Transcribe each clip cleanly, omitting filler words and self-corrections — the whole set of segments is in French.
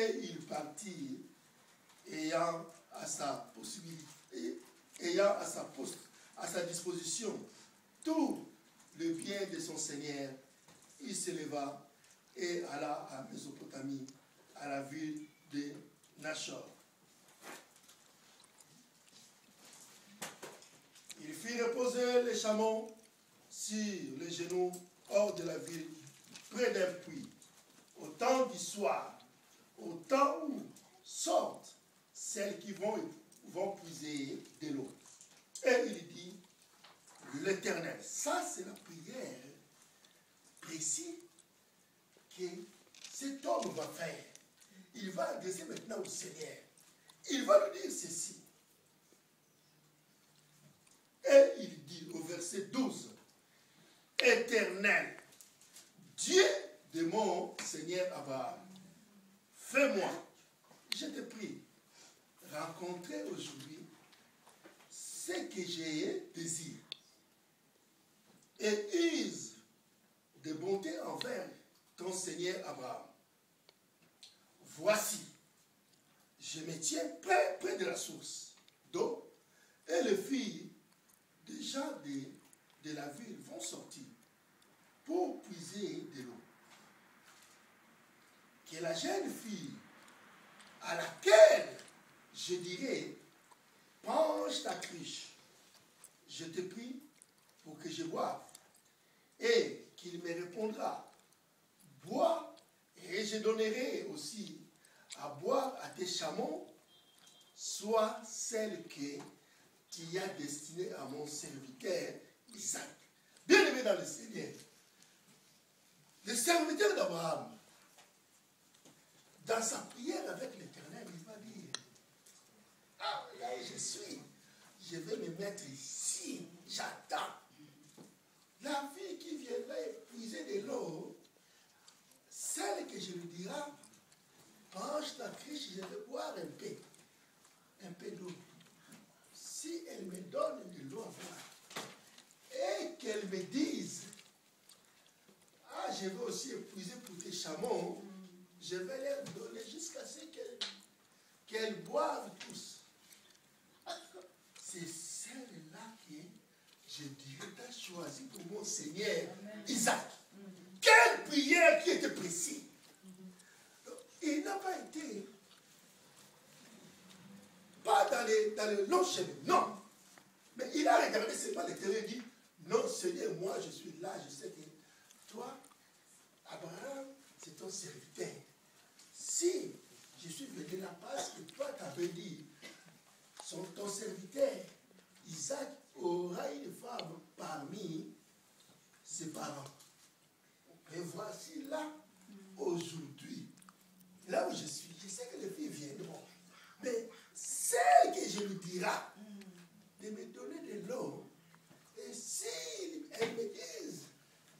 Et il partit, ayant à sa possibilité, ayant à sa disposition tout le bien de son Seigneur. Il se leva et alla à Mésopotamie, à la ville de Nachor. Il fit reposer les chameaux sur les genoux hors de la ville, près d'un puits, au temps du soir, au temps où sortent celles qui vont puiser de l'eau. Et il dit, l'Éternel, ça c'est la prière précise que cet homme va faire. Il va adresser maintenant au Seigneur. Il va lui dire ceci. Et il dit au verset 12, Éternel, Dieu de mon Seigneur Abraham, fais-moi, je te prie, rencontrer aujourd'hui ce que j'ai désir et use de bonté envers ton Seigneur Abraham. Voici, je me tiens près de la source d'eau et les filles déjà de la ville vont sortir pour puiser de l'eau. Que la jeune fille à laquelle je dirai, penche ta cruche, je te prie pour que je boive, et qu'il me répondra, bois, et je donnerai aussi à boire à tes chameaux, soit celle que tu as destinée à mon serviteur Isaac. Bien aimé dans le Seigneur, le serviteur d'Abraham, dans sa prière avec l'Éternel, il va dire, ah, là où je suis, je vais me mettre ici, j'attends. La fille qui viendra épuiser de l'eau, celle que je lui dirai, penche ta cruche, je vais boire un peu d'eau. Si elle me donne de l'eau à boire, et qu'elle me dise, ah, je vais aussi épuiser pour tes chameaux, je vais leur donner jusqu'à ce qu'elles boivent tous. C'est celle-là que je dirais, tu as choisi pour mon Seigneur Isaac. Quelle prière qui était précise. Il n'a pas été, pas dans les longs chemins, non. Mais il a regardé seulement l'Éternel et dit, non Seigneur, moi je suis là, je sais que toi, Abraham, c'est ton serviteur. Si je suis venu là parce que toi t'avais dit, ton serviteur, Isaac aura une femme parmi ses parents. Et voici là, aujourd'hui, là où je suis, je sais que les filles viendront. Mais celle que je lui dirai de me donner de l'eau, et si elles me disent,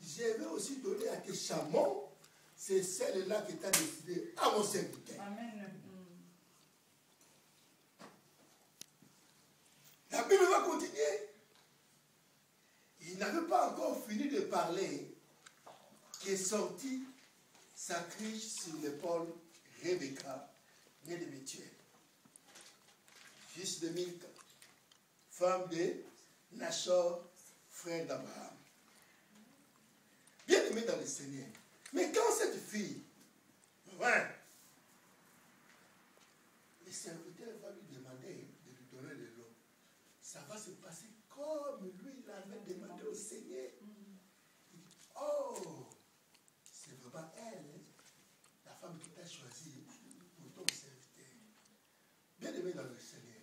je vais aussi donner à tes chameaux, c'est celle-là que tu as décidé à mon serviteur. Amen. La Bible va continuer. Il n'avait pas encore fini de parler qu'est sorti sa cruche sur l'épaule Rebecca, née de Bethuel, fils de Milka, femme de Nachor, frère d'Abraham. Bien aimé dans le Seigneur. Mais quand cette fille vint, le serviteur va lui demander de lui donner de l'eau. Ça va se passer comme lui l'avait demandé au Seigneur. Il dit, oh, c'est vraiment elle, la femme qui t'a choisi pour ton serviteur. Bien aimé dans le Seigneur.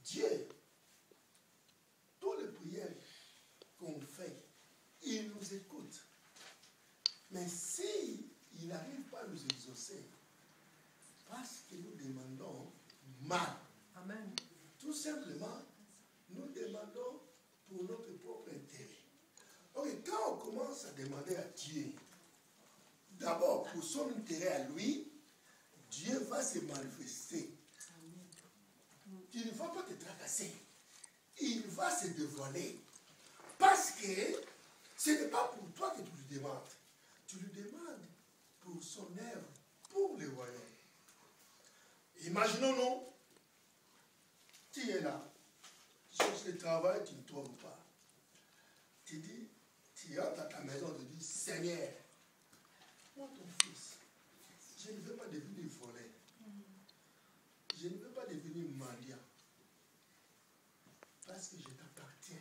Dieu, toutes les prières qu'on fait, il nous écoute. Mais si il n'arrive pas à nous exaucer, parce que nous demandons mal. Amen. Tout simplement, nous demandons pour notre propre intérêt. Donc, quand on commence à demander à Dieu, d'abord pour son intérêt à lui, Dieu va se manifester. Tu ne vas pas te tracasser. Il va se dévoiler. Parce que ce n'est pas pour toi que tu lui demandes. Tu lui demandes pour son œuvre Imaginons-nous, tu es là, tu cherches le travail, tu ne trouves pas. Tu dis, tu rentres à ta maison, tu dis, Seigneur, moi ton fils, je ne veux pas devenir voleur. Je ne veux pas devenir mendiant. Parce que je t'appartiens.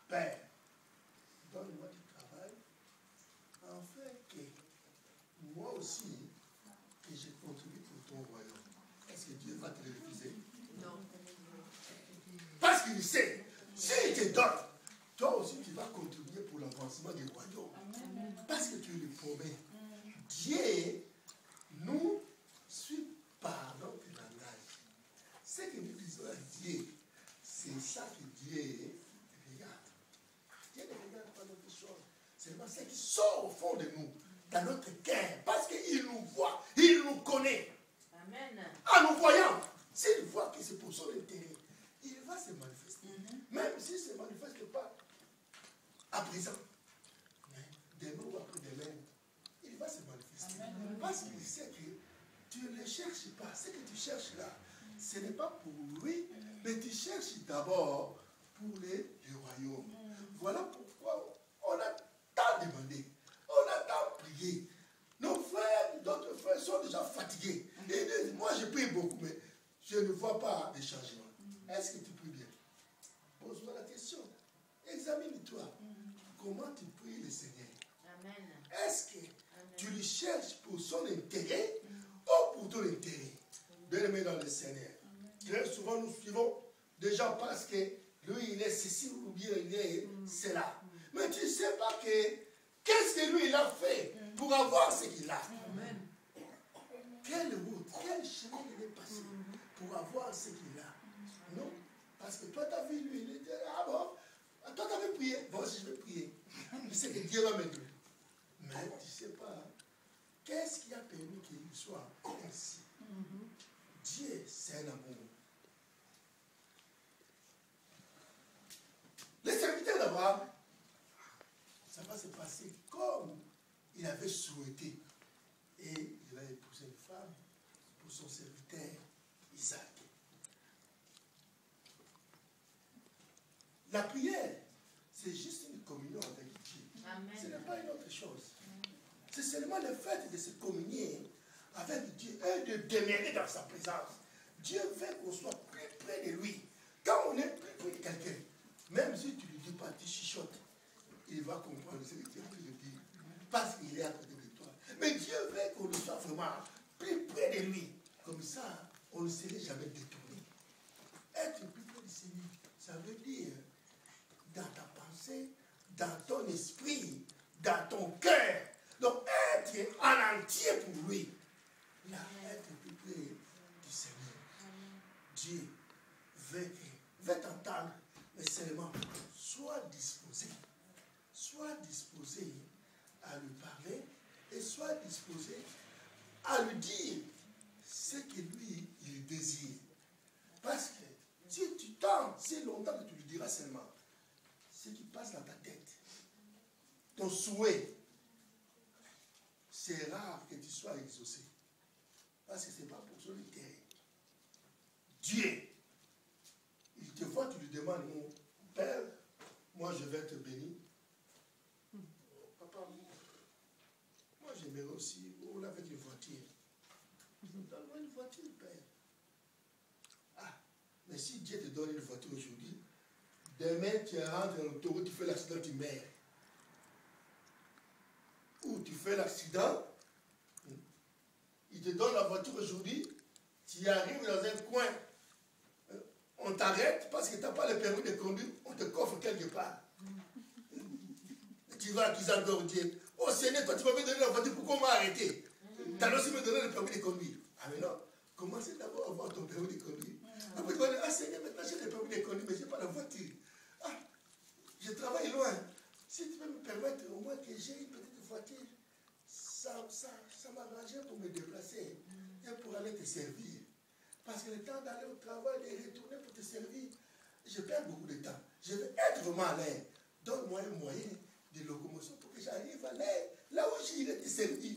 Père, donne-moi du travail, afin que moi aussi, que je contribue pour ton royaume. Est-ce que Dieu va te le refuser? Non. Parce qu'il sait, s'il te donne, toi aussi tu vas contribuer pour l'avancement du royaume. Parce que tu le promets. Dieu nous suit par notre langage. Ce que nous disons à Dieu, c'est ça que Dieu regarde. Dieu ne regarde pas notre chose. C'est vraiment ce qui sort au fond de nous, dans notre cœur, parce qu'il nous voit, il nous connaît. Amen. En nous voyant, s'il voit que c'est pour son intérêt, il va se manifester. Même s'il ne se manifeste pas à présent, mais demain ou après-demain, il va se manifester. Amen. Parce qu'il sait que tu ne le cherches pas. Ce que tu cherches là, ce n'est pas pour lui, mais tu cherches d'abord pour le royaume. Voilà pourquoi on a tant demandé, on a tant prié. Nos frères, d'autres frères sont déjà fatigués. Ils disent, moi je prie beaucoup, mais je ne vois pas de changement. Est-ce que tu pries bien? Pose-toi la question. Examine-toi. Comment tu pries le Seigneur? Est-ce que tu le cherches pour son intérêt ou pour ton intérêt? Bien-aimé dans le Seigneur. Très souvent nous suivons des gens parce que lui il est ceci ou bien il est cela. Mais tu ne sais pas que qu'est-ce que lui il a fait pour avoir ce qu'il a. Quelle route, quel chemin il est passé pour avoir ce qu'il a. Non, parce que toi tu as vu lui, il était ah bon, toi tu avais prié, bon si je vais prier, je sais que Dieu va m'aider. Mais tu ne sais pas, qu'est-ce qui a permis qu'il soit ainsi? Dieu, c'est un amour. Les serviteurs d'Abraham, ça va se passer comme il avait souhaité. Et il a épousé une femme pour son serviteur Isaac. La prière, c'est juste une communion avec Dieu. Amen. Ce n'est pas une autre chose. C'est seulement le fait de se communier avec Dieu et de demeurer dans sa présence. Dieu veut qu'on soit plus près de lui. Quand on est plus près de quelqu'un, même si tu ne lui dis pas, tu chuchotes, il va comprendre ce que tu as envie de dire. Parce qu'il est à côté de toi. Mais Dieu veut qu'on soit vraiment plus près de lui. Comme ça, on ne serait jamais détourné. Être plus près du Seigneur, ça veut dire dans ta pensée, dans ton esprit, dans ton cœur. Donc être en entier pour lui. Là, être plus près du Seigneur. Dieu veut t'entendre, mais seulement sois disposé. Sois disposé à lui parler et sois disposé à lui dire ce que lui, il désire. Parce que si tu tends si longtemps que tu lui diras seulement ce qui passe dans ta tête, ton souhait, c'est rare que tu sois exaucé. Parce que ce n'est pas pour son intérêt. Dieu, il te voit, tu lui demandes, mon Père, moi je vais te bénir. Papa, moi j'aimerais aussi rouler avec une voiture. Donne-moi une voiture, Père. Ah, mais si Dieu te donne une voiture aujourd'hui, demain tu rentres dans l'autoroute, tu fais l'accident, tu meurs. Ou tu fais l'accident, il te donne la voiture aujourd'hui, tu arrives dans un coin, on t'arrête parce que tu n'as pas le permis de conduire, on te coffre quelque part. Tu vas accuser encore Dieu. Oh Seigneur, toi tu m'avais donné la voiture, pourquoi on m'a arrêté? Tu as aussi me donné le permis de conduire. Ah mais non, commencez d'abord à avoir ton permis de conduire. Après tu vas dire, ah Seigneur, maintenant j'ai le permis de conduire, mais je n'ai pas la voiture. Ah, je travaille loin. Si tu peux me permettre au moins que j'ai une petite voiture, ça m'arrangeait pour me déplacer et pour aller te servir. Parce que le temps d'aller au travail, de retourner pour te servir, je perds beaucoup de temps. Je veux être vraiment à l'air. Donne-moi un moyen de locomotion pour que j'arrive à l'air, là où j'irai te servir.